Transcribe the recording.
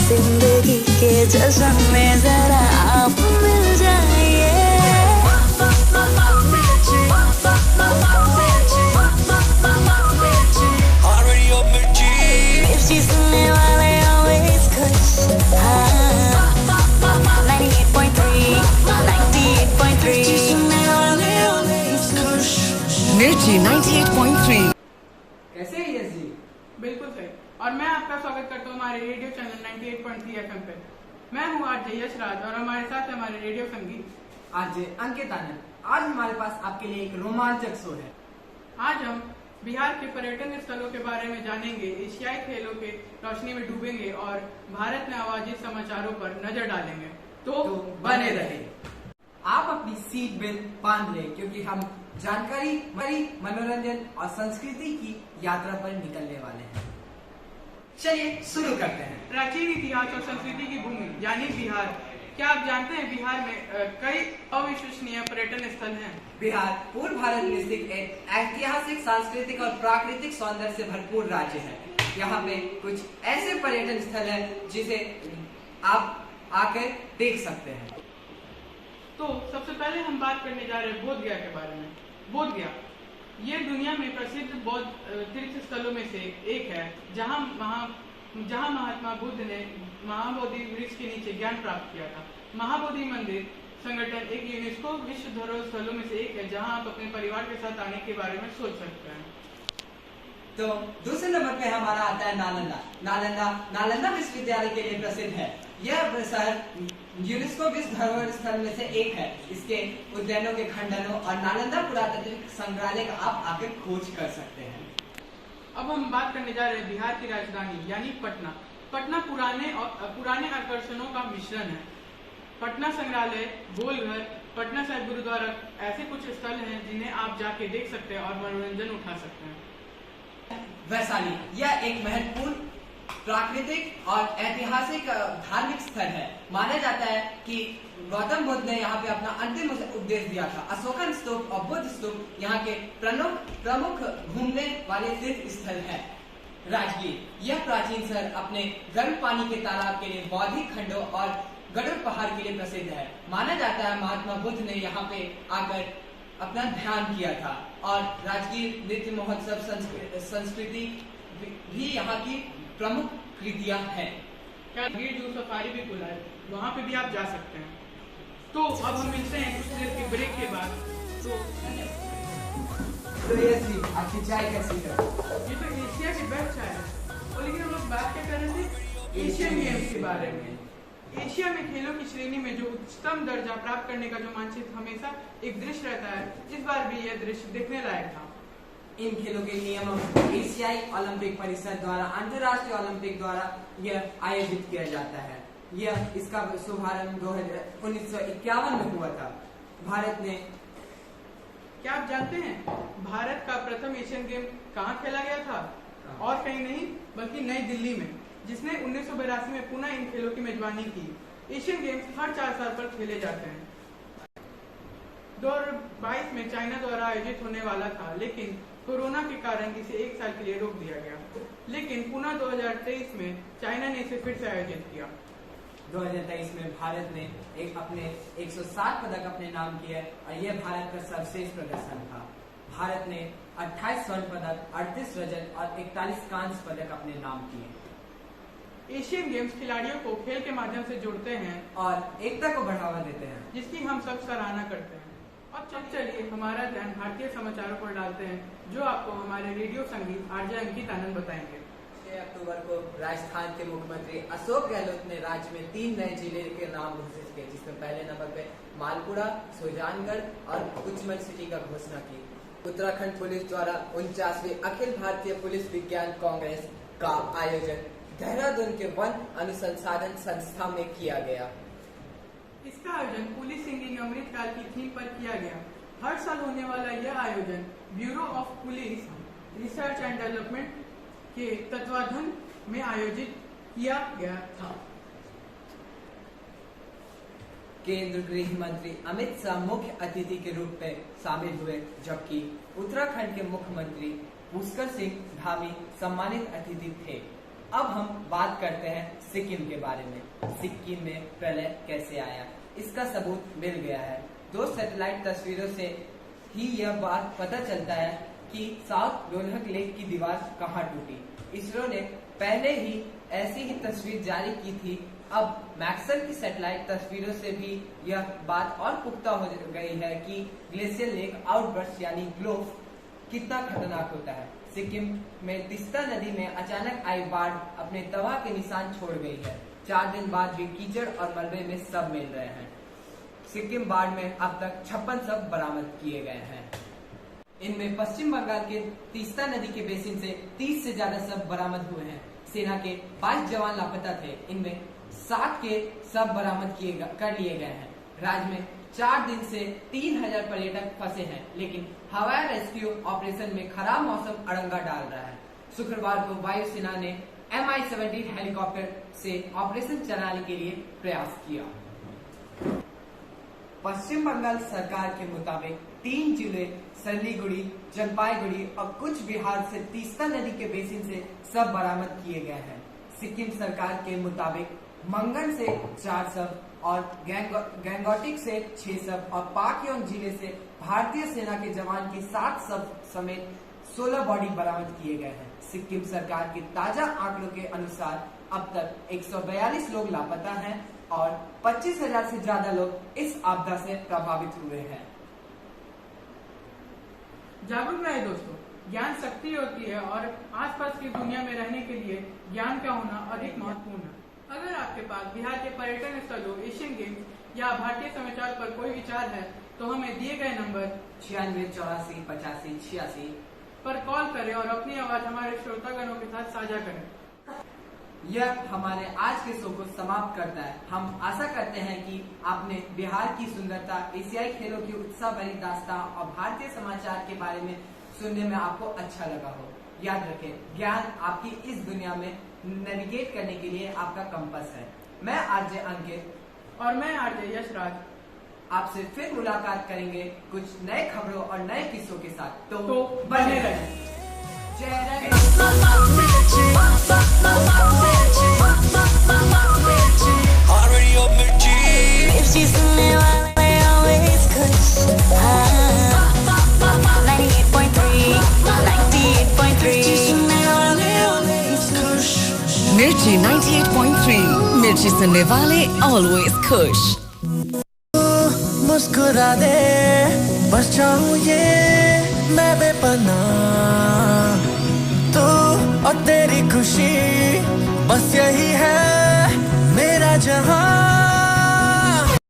जिंदगी के जश्न में जरा आप मिल जाइए। मिर्ची सुनने वाले always खुश, हाँ 98.3 98.3 सुनने वाले always खुश। मिर्ची 98.3। कैसे है यस जी? बिल्कुल सही। और मैं आपका स्वागत करता हूँ हमारे रेडियो चैनल 98.3 FM पे। मैं हूँ आज यश राज और हमारे साथ है हमारे रेडियो संगीत आज अंकित आनंद। आज हमारे पास आपके लिए एक रोमांचक शो है। आज हम बिहार के पर्यटन स्थलों के बारे में जानेंगे, एशियाई खेलों के रोशनी में डूबेंगे और भारत में आवाजी समाचारों पर नजर डालेंगे। तो बने रहे। आप अपनी सीट बेल्ट बांध लें क्योंकि हम जानकारी, मनोरंजन और संस्कृति की यात्रा पर निकलने वाले हैं। चलिए शुरू करते हैं। प्राचीन इतिहास और संस्कृति की भूमि यानी बिहार। क्या आप जानते हैं बिहार में कई अविश्वसनीय पर्यटन स्थल हैं? बिहार पूर्व भारत में स्थित एक ऐतिहासिक, सांस्कृतिक और प्राकृतिक सौंदर्य से भरपूर राज्य है। यहाँ पे कुछ ऐसे पर्यटन स्थल हैं जिसे आप आकर देख सकते हैं। तो सबसे पहले हम बात करने जा रहे हैं बोध गया के बारे में। बोध गया ये दुनिया में प्रसिद्ध बौद्ध तीर्थ स्थलों में से एक है, जहाँ महात्मा बुद्ध ने महाबोधि वृक्ष के नीचे ज्ञान प्राप्त किया था। महाबोधि मंदिर संगठन एक यूनेस्को विश्व धरोहर स्थलों में से एक है, जहाँ आप अपने परिवार के साथ आने के बारे में सोच सकते हैं। तो दूसरे नंबर पे हमारा आता है नालंदा। नालंदा विश्वविद्यालय के लिए प्रसिद्ध है। यह शहर यूनेस्को विश्व धरोहर स्थल में से एक है। इसके उद्यानों के खंडनों और नालंदा पुरातात्विक संग्रहालय का आप आकर खोज कर सकते हैं। अब हम बात करने जा रहे हैं बिहार की राजधानी यानी पटना। पटना पुराने आकर्षणों का मिश्रण है। पटना संग्रहालय, गोलघर, पटना साहिब गुरुद्वारा ऐसे कुछ स्थल हैं जिन्हें आप जाके देख सकते हैं और मनोरंजन उठा सकते हैं। वैशाली यह एक महत्वपूर्ण प्राकृतिक और ऐतिहासिक धार्मिक स्थल है। माना जाता है कि गौतम बुद्ध ने यहाँ पे अपना अंतिम उपदेश दिया था। अशोकन स्तूप और बुद्ध स्तूप यहाँ के प्रमुख घूमने वाले तीर्थ स्थल है। राजगीर यह प्राचीन शहर अपने गर्म पानी के तालाब के लिए, बौद्धिक खंडों और गरुड़ पहाड़ के लिए प्रसिद्ध है। माना जाता है महात्मा बुद्ध ने यहाँ पे आकर अपना ध्यान किया था। और राजगीर नृत्य महोत्सव संस्कृति भी यहाँ की प्रमुख कृतियां हैं। क्या गिर जू सफारी भी खुला है, वहाँ पे भी आप जा सकते हैं। तो अब हम मिलते हैं कुछ देर के ब्रेक के बाद। तो ये आपकी चाय कैसी है? ये तो एशिया की बेस्ट चाय है। और लेकिन हम लोग बात क्या कर रहे थे? एशियन गेम्स के बारे में। एशिया में खेलों की श्रेणी में जो उच्चतम दर्जा प्राप्त करने का जो मानचित्र हमेशा एक दृश्य रहता है, इस बार भी यह दृश्य देखने लायक था। इन खेलों के नियम एशियाई ओलंपिक परिषद द्वारा, अंतर्राष्ट्रीय ओलंपिक द्वारा यह आयोजित किया जाता है। इसका शुभारंभ 1951 में हुआ था। भारत ने, क्या आप जानते हैं भारत का प्रथम एशियन गेम कहाँ खेला गया था? और कहीं नहीं बल्कि नई दिल्ली में, जिसने 1982 में पुनः इन खेलों की मेजबानी की। एशियन गेम्स हर 4 साल पर खेले जाते हैं। 2022 में चाइना द्वारा आयोजित होने वाला था, लेकिन कोरोना के कारण इसे 1 साल के लिए रोक दिया गया। लेकिन पुनः 2023 में चाइना ने इसे फिर से आयोजित किया। 2023 में भारत ने अपने 107 पदक अपने नाम किए और यह भारत का सर्वश्रेष्ठ प्रदर्शन था। भारत ने 28 स्वर्ण पदक, 38 रजत और 41 कांस्य पदक अपने नाम किए। एशियन गेम्स खिलाड़ियों को खेल के माध्यम से जोड़ते हैं और एकता को बढ़ावा देते हैं, जिसकी हम सब सराहना करते हैं। अब चलिए हमारा ध्यान भारतीय समाचारों पर डालते हैं, जो आपको हमारे रेडियो संगीत आरजे अंकित आनंद बताएंगे। 6 अक्टूबर को राजस्थान के मुख्यमंत्री अशोक गहलोत ने राज्य में 3 नए जिले के नाम घोषित किए, जिसमें पहले नंबर पे मालपुरा, सुजानगढ़ और उचमल सिटी का घोषणा की। उत्तराखंड पुलिस द्वारा 49वीं अखिल भारतीय पुलिस विज्ञान कांग्रेस का आयोजन देहरादून के वन अनुसंधान संस्था में किया गया। इसका आयोजन पुलिस सिंगिंग अमृतकाल की थीम पर किया गया। हर साल होने वाला यह आयोजन bureau of police research and development के तत्वाधान में आयोजित किया गया था। केंद्रीय गृह मंत्री अमित शाह मुख्य अतिथि के रूप में शामिल हुए, जबकि उत्तराखंड के मुख्यमंत्री पुष्कर सिंह धामी सम्मानित अतिथि थे। अब हम बात करते हैं सिक्किम के बारे में। सिक्किम में प्रलय कैसे आया, इसका सबूत मिल गया है। 2 सैटेलाइट तस्वीरों से ही यह बात पता चलता है कि साउथ लोनहक लेक की दीवार कहाँ टूटी। इसरो ने पहले ही ऐसी ही तस्वीर जारी की थी। अब मैक्सवेल की सैटेलाइट तस्वीरों से भी यह बात और पुख्ता हो गई है कि ग्लेशियर लेक आउटबर्स्ट यानी ग्लोव कितना खतरनाक होता है। सिक्किम में तीस्ता नदी में अचानक आई बाढ़ अपने तबाह के निशान छोड़ गई है। 4 दिन बाद भी कीचड़ और मलबे में सब मिल रहे हैं। सिक्किम बाढ़ में अब तक 56 शव बरामद किए गए हैं। इनमें पश्चिम बंगाल के तीस्ता नदी के बेसिन से 30 से ज्यादा शव बरामद हुए हैं। सेना के 22 जवान लापता थे। इनमें 7 के शव बरामद कर लिए गए हैं। राज्य में 4 दिन से 3000 पर्यटक फंसे हैं, लेकिन हवाई रेस्क्यू ऑपरेशन में खराब मौसम अड़ंगा डाल रहा है। शुक्रवार को वायुसेना ने Mi-17 हेलीकॉप्टर से ऑपरेशन चलाने के लिए प्रयास किया। पश्चिम बंगाल सरकार के मुताबिक 3 जिले सिलीगुड़ी, जलपाईगुड़ी और कुछ बिहार से तीस्ता नदी के बेसिन से सब बरामद किए गए हैं। सिक्किम सरकार के मुताबिक मंगन से 4 शव और गंगोटिक से 6 शव और पाकयोंग जिले से भारतीय सेना के जवान की 7 शव समेत 16 बॉडी बरामद किए गए हैं। सिक्किम सरकार के ताजा आंकड़ों के अनुसार अब तक 142 लोग लापता हैं और 25,000 से ज्यादा लोग इस आपदा से प्रभावित हुए हैं। जागरूक रहे दोस्तों, ज्ञान शक्ति होती है और आसपास की दुनिया में रहने के लिए ज्ञान का होना अधिक महत्वपूर्ण है। अगर आपके पास बिहार के पर्यटन स्थलों, एशियन गेम्स या भारतीय समाचार पर कोई विचार है तो हमें दिए गए नंबर 96 84 85 86 पर कॉल करें और अपनी आवाज हमारे श्रोतागणों के साथ साझा करें। यह हमारे आज के शो को समाप्त करता है। हम आशा करते हैं कि आपने बिहार की सुंदरता, एशियाई खेलों की उत्साह भरी दास्तां और भारतीय समाचार के बारे में सुनने में आपको अच्छा लगा हो। याद रखें, ज्ञान आपकी इस दुनिया में नेविगेट करने के लिए आपका कंपास है। मैं आरजे अंकित और मैं आरजे यशराज आपसे फिर मुलाकात करेंगे कुछ नए खबरों और नए किस्सों के साथ। तो बने रहें। जय मिर्ची सुनने वाले always खुश। 98.3 98.3 सुनने वाले always खुश। मिर्ची 98.3 मिर्ची सुनने वाले ऑलवेज खुश। मुस्कुरा दे बस चाहूं ये मैं बेपनाह, तू और तेरी खुशी बस यही है मेरा जहां।